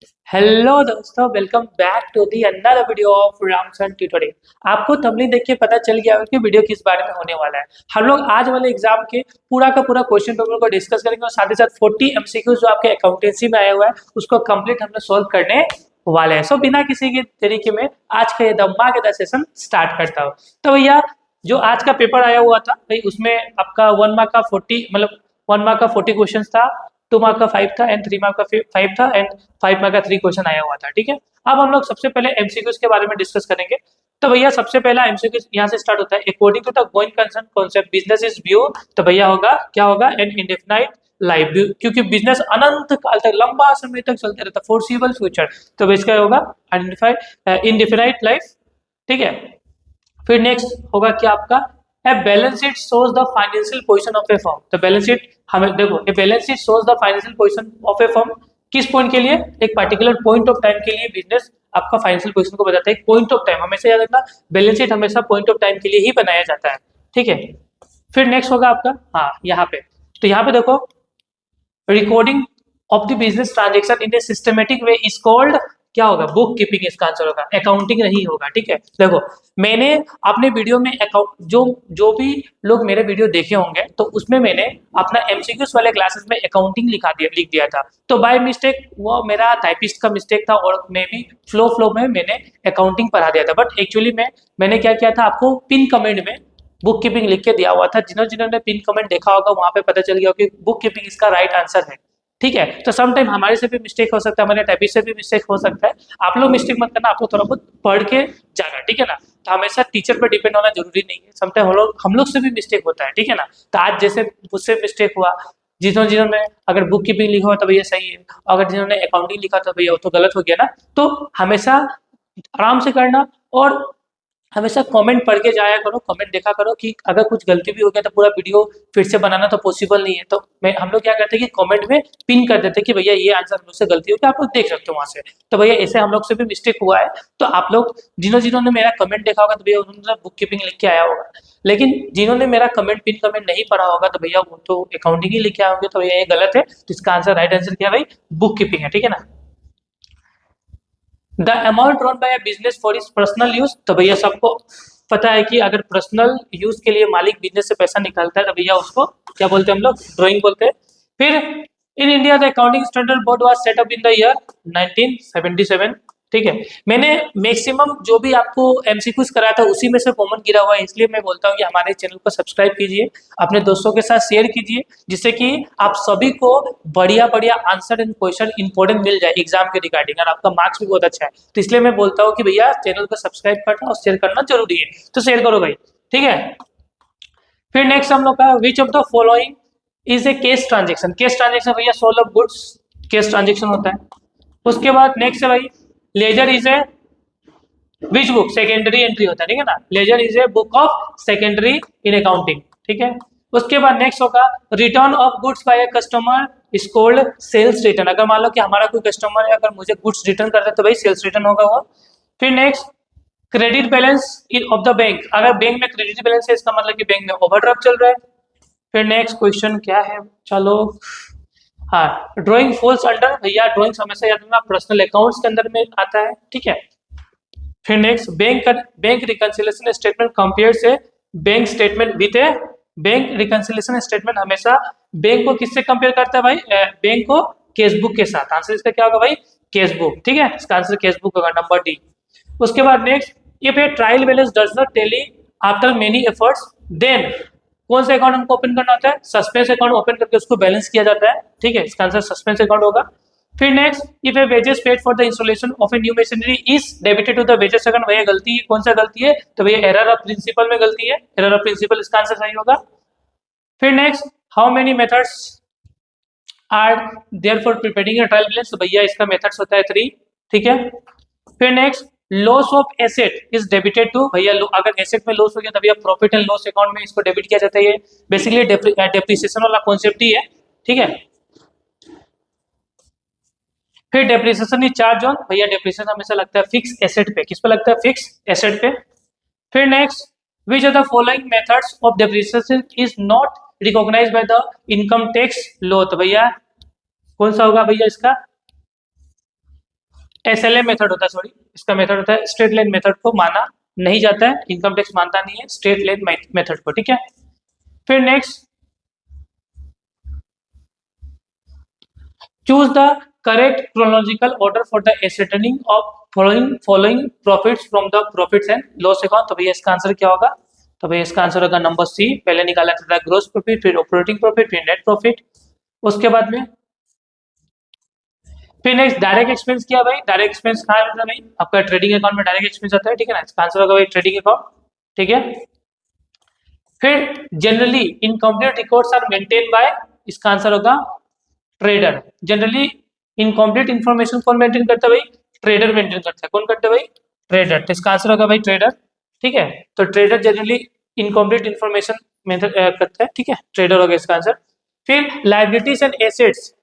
Hello दोस्तों, welcome back to the another video of Ramson tutorial. आपको thumbnail देख के पता चल गया होगा कि वीडियो किस बारे में होने वाला है। हम लोग आज वाले एग्जाम के पूरा का पूरा क्वेश्चन पेपर को डिस्कस करेंगे और साथ ही साथ 40 एमसीक्यू जो आपके अकाउंटेंसी में आया हुआ है उसको कंप्लीट हम लोग सोल्व करने वाले हैं। सो बिना किसी के तरीके में आज का ये धमाकेदार सेशन स्टार्ट करता हूँ। तो भैया, जो आज का पेपर आया हुआ था भाई, उसमें आपका 1 मार्क का 40 मतलब 1 मार्क का 40 क्वेश्चन था, 2 मार्क का 5 था एंड 3 मार्क का 5 था एंड 5 मार्क का 3 क्वेश्चन आया हुआ था। ठीक है, अब हम लोग सबसे पहले एमसीक्यूज के बारे में डिस्कस करेंगे। तो भैया सबसे पहला एमसीक्यू यहाँ से स्टार्ट होता है। According to the going concern concept business is view, तो भैया होगा क्या होगा, एन इंडेफिनाइट लाइफ, क्योंकि बिजनेस अनंत काल तक लंबा समय तक चलते रहता है, फोर्सिबल फ्यूचर। तो इसका होगा आइडेंटिफाइड इंडेफिनाइट लाइफ। ठीक है, फिर नेक्स्ट होगा क्या आपका, a balance sheet shows the financial position of A firm. तो बैलेंस शीट हमें देखो, a balance sheet shows the financial position of A firm किस पॉइंट के लिए, एक पर्टिकुलर पॉइंट ऑफ टाइम के लिए बिजनेस आपका फाइनेंशियल पोजीशन को बताता है। पॉइंट ऑफ टाइम हमेशा याद रखना, बैलेंस शीट हमेशा पॉइंट ऑफ टाइम के लिए ही बनाया जाता है। ठीक है, फिर नेक्स्ट होगा आपका, हाँ यहाँ पे, तो यहाँ पे देखो, recording of the business transaction in a systematic way is called, क्या होगा, बुक कीपिंग इसका आंसर होगा, अकाउंटिंग नहीं होगा। ठीक है, देखो मैंने अपने वीडियो में अकाउंट जो जो भी लोग मेरे वीडियो देखे होंगे तो उसमें मैंने अपना एमसीक्यूज वाले क्लासेस में अकाउंटिंग लिख दिया था। तो बाय मिस्टेक वो मेरा टाइपिस्ट का मिस्टेक था और मे भी फ्लो में मैंने अकाउंटिंग पढ़ा दिया था। बट एक्चुअली मैंने क्या किया था, आपको पिन कमेंट में बुक कीपिंग लिख के दिया हुआ था। जिन्होंने पिन कमेंट देखा होगा वहां पे पता चल गया कि बुक कीपिंग इसका राइट आंसर है। ठीक है, तो सम टाइम हमारे से भी मिस्टेक हो सकता है, हमारे टाइपिस्ट से भी मिस्टेक हो सकता है। आप लोग मिस्टेक मत करना, आप लोग थोड़ा बहुत पढ़ के जाना। ठीक है ना, तो हमेशा टीचर पर डिपेंड होना जरूरी नहीं है, सम टाइम हम लोग से भी मिस्टेक होता है। ठीक है ना, तो आज जैसे मुझसे मिस्टेक हुआ, जिन्होंने अगर बुक कीपिंग लिखा हो तो भैया सही है, अगर जिन्होंने अकाउंटिंग लिखा तो भैया वो तो गलत हो गया ना। तो हमेशा आराम से करना और हमेशा कमेंट पढ़ के जाया करो, कमेंट देखा करो कि अगर कुछ गलती भी हो गया तो पूरा वीडियो फिर से बनाना तो पॉसिबल नहीं है। तो हम लोग क्या करते हैं कि कमेंट में पिन कर देते हैं कि भैया ये आंसर हम लोग से गलती हो गया, आप लोग देख सकते हो वहां से। तो भैया ऐसे हम लोग से भी मिस्टेक हुआ है। तो आप लोग जिन्होंने मेरा कमेंट देखा होगा तो भैया उन्होंने बुक कीपिंग लिख के आया होगा, लेकिन जिन्होंने मेरा कमेंट पिन कमेंट नहीं पढ़ा होगा तो भैया वो तो अकाउंटिंग ही लिख के आए होंगे। तो भैया ये गलत है, तो इसका आंसर राइट आंसर क्या है भाई, बुक कीपिंग है। ठीक है ना, the amount drawn by a business for is personal use, तो भैया सबको पता है कि अगर पर्सनल यूज के लिए मालिक बिजनेस से पैसा निकालता है तो भैया उसको क्या बोलते हैं, हम लोग ड्राइंग बोलते हैं। फिर in India the accounting standard board was set up in the year 1977। ठीक है, मैंने मैक्सिमम जो भी आपको एमसीक्यूज कराया था उसी में से कॉमन गिरा हुआ है, इसलिए मैं बोलता हूँ कि हमारे चैनल को सब्सक्राइब कीजिए, अपने दोस्तों के साथ शेयर कीजिए, जिससे कि आप सभी को बढ़िया बढ़िया आंसर एंड क्वेश्चन इंपॉर्टेंट मिल जाए एग्जाम के रिगार्डिंग, और आपका मार्क्स भी बहुत अच्छा है। तो इसलिए मैं बोलता हूँ कि भैया चैनल को सब्सक्राइब करना और शेयर करना जरूरी है, तो शेयर करो भाई। ठीक है, फिर नेक्स्ट हम लोग का, which of the following is a cash transaction. Cash transaction भैया sale of goods cash transaction होता है। उसके बाद नेक्स्ट है भाई, ledger is a which book, secondary entry होता है। ठीक है ना, ledger is a book of secondary in accounting. ठीक है, उसके बाद नेक्स्ट होगा, return of goods by a customer is called sales return. अगर मान लो कि हमारा कोई कस्टमर है, अगर मुझे गुड्स रिटर्न करता है तो भाई सेल्स रिटर्न होगा वो। फिर next, credit balance in of the bank, अगर बैंक में क्रेडिट बैलेंस है इसका मतलब कि बैंक में ओवरड्राफ्ट चल रहा है। फिर नेक्स्ट क्वेश्चन क्या है, चलो, हाँ, ड्राइंग फॉल्स अंडर, भैया ड्राइंग हमेशा याद रखना पर्सनल अकाउंट्स के अंदर में आता है। ठीक है, फिर next, bank reconciliation statement compare से bank statement with a, bank reconciliation statement हमेशा बैंक को किससे कंपेयर करता है भाई, बैंक को केस बुक के साथ। आंसर इसका क्या होगा भाई, केस बुक। ठीक है, इसका आंसर केस बुक होगा, नंबर डी। उसके बाद next, if a trial balance does not tally after many efforts, then कौन सा अकाउंट हमको ओपन करना होता है, सस्पेंस अकाउंट ओपन करके उसको बैलेंस किया जाता है। ठीक है, इसका आंसर सस्पेंस अकाउंट होगा। फिर next, if a wages paid for the installation of a new machinery is debited to the wages account, भैया गलती है, कौन सा गलती है, तो भैया एरर ऑफ प्रिंसिपल में गलती है, एरर ऑफ प्रिंसिपल, इसका आंसर सही होगा। फिर next, how many methods are there for preparing a trial balance, तो भैया इसका मेथड्स होता है 3। ठीक है, फिर next, loss of asset is debited to, भैया अगर एसेट में लॉस हो गया तो भैया प्रॉफिट एंड लॉस अकाउंट में इसको डेबिट किया जाता है। ये बेसिकली डेप्रिसिएशन वाला कॉन्सेप्ट ही है। ठीक है, फिर डेप्रिसिएशन इज चार्ज ऑन, भैया डेप्रिसिएशन हमेशा लगता है फिक्स एसेट पे, किस पे लगता है, फिक्स एसेट पे। फिर next, which are the following methods of depreciation is not recognised by the income tax law, तो भैया कौन सा होगा भैया इसका, SLA मेथड होता है, सॉरी इसका मेथड होता है स्ट्रेट लाइन मेथड को माना नहीं जाता है, इनकम टैक्स मानता नहीं है स्ट्रेट लाइन मेथड को, ठीक है। फिर next, choose the correct chronological order for the ascertaining of following profits from the profits and loss account. तो भैया इसका आंसर क्या होगा? तो भैया इसका आंसर होगा नंबर सी, पहले निकाला था ग्रोस प्रॉफिट, फिर ऑपरेटिंग प्रॉफिट, फिर नेट प्रॉफिट, उसके बाद में फिर नेक्स्ट डायरेक्ट एक्सपेंस किया भाई। डायरेक्ट एक्सपेंस कहाँ है भाई? आपका ट्रेडिंग अकाउंट में डायरेक्ट एक्सपेंस आता है, ठीक है ना। इसका आंसर होगा भाई ट्रेडिंग अकाउंट, ठीक है। फिर generally incomplete records are maintain by, इसका आंसर होगा ट्रेडर। जनरली इनकम्प्लीट इन्फॉर्मेशन कौन मेंटेन करता है भाई? ट्रेडर मेंटेन करता है। कौन करता है भाई? ट्रेडर। तो इसका आंसर होगा भाई ट्रेडर, ठीक है। तो ट्रेडर जनरली इनकम्प्लीट इन्फॉर्मेशन करता है, ठीक है, ट्रेडर होगा इसका आंसर। फिर liabilities and assets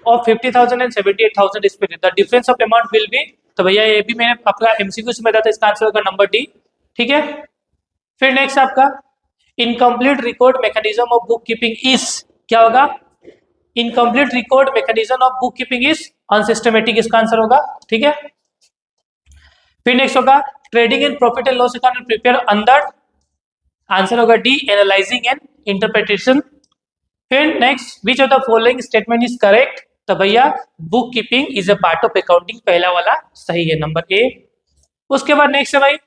of 50,000 and 78,000 respective, the difference of amount will be. तो भैया ये भी मैंने आपका एमसीक्यू से बताया था, इसका आंसर होगा नंबर डी, ठीक है। फिर नेक्स्ट आपका incomplete record mechanism of book keeping is, क्या होगा? Incomplete record mechanism of book keeping is unsystematic, इसका आंसर होगा, ठीक है। फिर नेक्स्ट होगा trading in profit and loss account prepare under, answer होगा डी एनालाइजिंग एंड इंटरप्रिटेशन। फिर next which of the following statement is correct? तो भैया book keeping is a part of accounting, पहला वाला सही है, नंबर ए। उसके बाद नेक्स्ट है भाई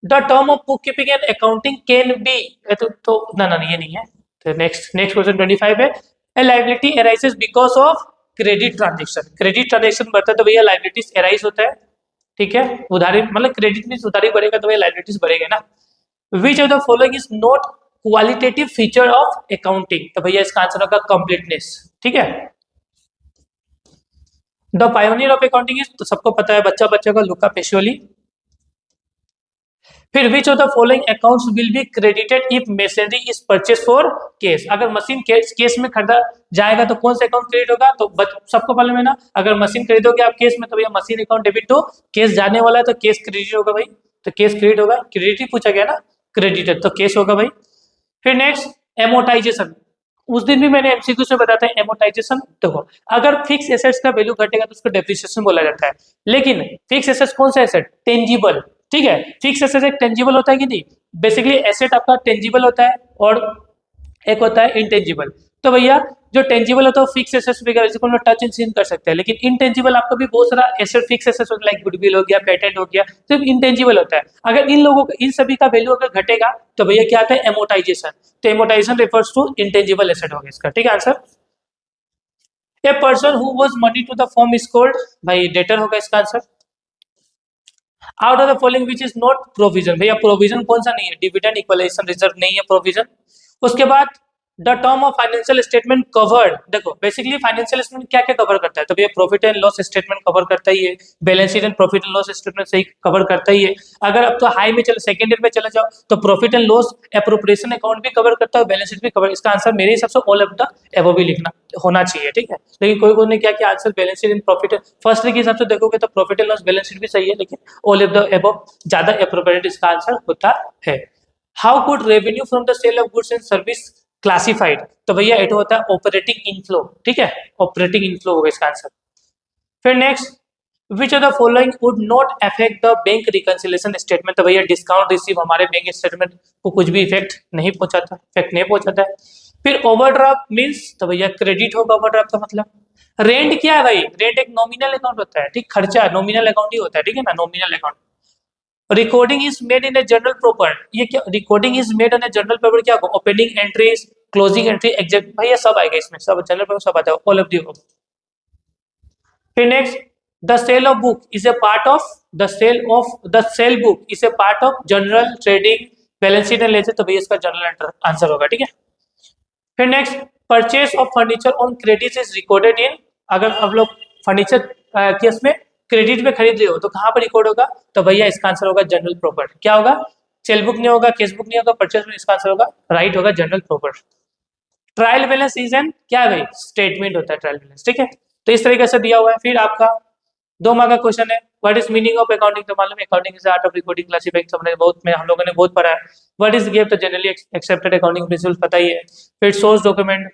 the term of book keeping and accounting can be, तो ना ना ये नहीं है। तो नेक्स्ट क्वेश्चन 25 है, a liability arises because of credit transaction. Credit transaction बढ़ता है तो भैया लायबिलिटीज अराइज होता है, ठीक है। उधारी मतलब क्रेडिट में उधारी बढ़ेगा तो भैया लायबिलिटीज बढ़ेगा ना। विच of the following is not qualitative feature of accounting? तो भैया इसका आंसर होगा कंप्लीटनेस, ठीक है। The pioneer of accounting is, तो सबको पता है बच्चा बच्चा का लुका पेशोली। फिर विच of the following accounts will be credited if machinery is purchase for case? अगर मशीन केस में खरीदा जाएगा तो कौन सा अकाउंट क्रेडिट होगा? तो सबको मालूम है ना, अगर मशीन खरीदोगे आप केस में तो भैया मशीन अकाउंट डेबिट, तो केस जाने वाला है तो केस क्रेडिट होगा भाई, तो केस क्रेडिट होगा। क्रेडिट ही पूछा गया ना, क्रेडिटेड तो केस होगा भाई। फिर नेक्स्ट एमोटाइजेशन, उस दिन भी मैंने एमसीक्यू से बताया था एमोटाइजेशन। देखो अगर फिक्स एसेट्स का वैल्यू घटेगा तो उसको डेप्रिसिएशन बोला जाता है, लेकिन फिक्स एसेट्स कौन सा एसेट? टेंजिबल, ठीक है। फिक्स एसेट एक टेंजिबल होता है कि नहीं? बेसिकली एसेट आपका टेंजिबल होता है और एक होता है इनटेंजिबल। तो भैया जो टेंजिबल होता है वो फिक्स एसेट्स वगैरह जिसको हम टच एंड सीन कर सकते हैं, लेकिन इनटेंजिबल आपका भी बहुत सारा एसेट फिक्स एसेट्स होता है, लाइक गुडविल हो गया, पेटेंट हो गया, तो इनटेंजिबल होता है। अगर इन लोगों का इन सभी का वैल्यू अगर घटेगा तो भैया क्या आता है? एमोटाइजेशन। तो amortisation refers to intangible asset होगा इसका, ठीक है answer. A person who was money to the firm is called, भाई डेटर होगा इसका answer. Out of the following which is not provision, भैया प्रोविजन कौन सा नहीं है? डिविडेंड, इक्वलाइजेशन रिजर्व नहीं है प्रोविजन। उसके बाद the term of financial statement covered, देखो बेसिकली फाइनेंशियल स्टेटमेंट क्या क्या कवर करता है? तो भैया profit and loss statement cover करता ही है, balance sheet and profit and loss statement सही कवर करता ही है। अगर अब तो हाई में चले, सेकेंड ईयर में चले जाओ तो profit and loss appropriation account भी कवर करता है, बैलेंस शीट भी कवर। इसका आंसर मेरे हिसाब से ऑल ऑफ द एबव भी लिखना होना चाहिए, ठीक है। लेकिन कोई कोई ने क्या किया answer balance sheet and profit, first के हिसाब से देखोगे तो profit and loss balance sheet भी सही है, लेकिन ऑल ऑफ द एबव ज्यादा एप्रोप्रिएट इसका आंसर होता है। How could revenue from the sale of goods and service classified? तो भैया इट होता है ऑपरेटिंग इनफ्लो, ठीक है, ऑपरेटिंग इनफ्लो होगा इसका आंसर। फिर next which of the following would not affect the bank reconciliation statement? तो भैया डिस्काउंट रिसीव हमारे बैंक स्टेटमेंट को कुछ भी इफेक्ट नहीं पहुंचाता, इफेक्ट नहीं पहुंचाता है। फिर ओवरड्राफ्ट मींस, तो भैया क्रेडिट होगा ओवरड्राफ्ट का मतलब। रेंट क्या है भाई? रेंट एक नॉमिनल अकाउंट होता है, ठीक, खर्चा नॉमिनल अकाउंट ही होता है, ठीक है ना, nominal account. Recording is made in a general paper, ये क्या recording is made in a general paper? क्या होगा? Opening entries, closing entry, exact, भैया सब आएगा इसमें, सब जनरल पेपर सब आता है, ऑल ऑफ दी होगा। फिर next the sale of book is a part of the sale book is a part of general trading balance sheet and ledger, तो भैया इसका जनरल आंसर होगा, ठीक है। फिर next purchase of furniture on credit is recorded in, अगर आप लोग फर्नीचर केस में क्रेडिट में खरीद रहे हो तो कहाँ पर रिकॉर्ड होगा? तो भैया इसका आंसर होगा जनरल प्रॉपर्टी। क्या होगा? सेल बुक नहीं होगा, केस बुक नहीं होगा, परचेस में इसका आंसर होगा राइट होगा general property. Trial balance is an, क्या है भाई? स्टेटमेंट होता है ट्रायल बैलेंस, ठीक है। तो इस तरीके से दिया हुआ है। फिर आपका 2 मार्क का क्वेश्चन है, what is meaning of accounting? तो मालूम है accounting is art of recording classifying, सबने बहुत में हम लोगों ने बहुत पढ़ा है। What is give? तो जनरली एक्सेप्टेड अकाउंटिंग प्रिंसिपल पता ही है। फिर सोर्स डॉक्यूमेंट,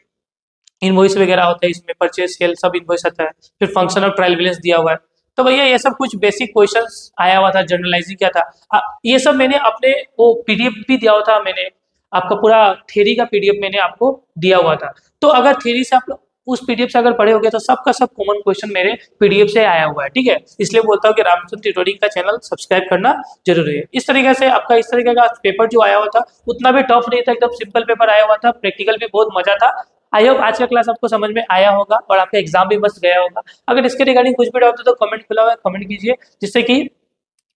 इनवॉइस वगैरह होता है इसमें, परचेस सेल सब इनवॉइस आता है। फिर फंक्शन ऑफ ट्रायल बैलेंस दिया हुआ है। तो भैया ये सब कुछ बेसिक क्वेश्चंस आया हुआ था, जनरलाइजिंग क्या था। ये सब मैंने अपने वो पीडीएफ भी दिया हुआ था, मैंने आपका पूरा थ्योरी का पीडीएफ मैंने आपको दिया हुआ था। तो अगर थ्योरी से आप उस पीडीएफ से अगर पढ़े होगे तो सबका सब कॉमन क्वेश्चन मेरे पीडीएफ से आया हुआ है, ठीक है। इसलिए बोलता हूँ कि रामचंद्र ट्यूटोरियल का चैनल सब्सक्राइब करना जरूरी है। इस तरीके से आपका इस तरीके का पेपर जो आया हुआ था उतना भी टफ नहीं था, एकदम सिंपल पेपर आया हुआ था, प्रैक्टिकल भी बहुत मजा था। आई होप आज का क्लास आपको समझ में आया होगा और आपका एग्जाम भी मस्त गया होगा। अगर इसके रिगार्डिंग कुछ भी डाउट हो तो कमेंट खुला हुआ है, कमेंट कीजिए जिससे कि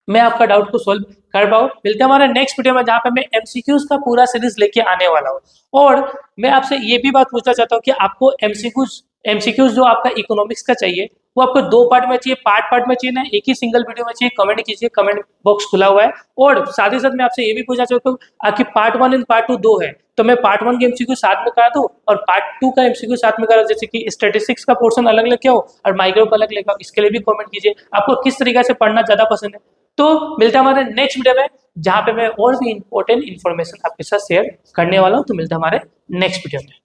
मैं आपका डाउट को सोल्व कर पाऊँ। मिलते हैं हमारे नेक्स्ट वीडियो में जहाँ पे मैं एमसीक्यूज का पूरा सीरीज लेके आने वाला हूँ। और मैं आपसे ये भी बात पूछना चाहता हूँ कि आपको एमसीक्यूज जो आपका इकोनॉमिक्स का चाहिए वो आपको 2 पार्ट में चाहिए, पार्ट में चाहिए ना एक ही सिंगल वीडियो में चाहिए, कमेंट कीजिए, कमेंट बॉक्स खुला हुआ है। और साथ ही साथ मैं आपसे ये भी पूछना चाहता हूँ कि पार्ट 1 एंड पार्ट 2 दो है, तो मैं पार्ट 1 के एमसीक्यू साथ में करा दूं और पार्ट 2 का एमसीक्यू साथ में करा, जैसे कि स्टैटिस्टिक्स का पोर्शन अलग लेके आओ और माइक्रो का अलग लेके आओ। इसके लिए भी कमेंट कीजिए आपको किस तरीके से पढ़ना ज्यादा पसंद है। तो मिलता है हमारे नेक्स्ट वीडियो में जहाँ पे मैं और भी इंपॉर्टेंट इन्फॉर्मेशन आपके साथ शेयर करने वाला हूँ। तो मिलता है हमारे नेक्स्ट वीडियो में।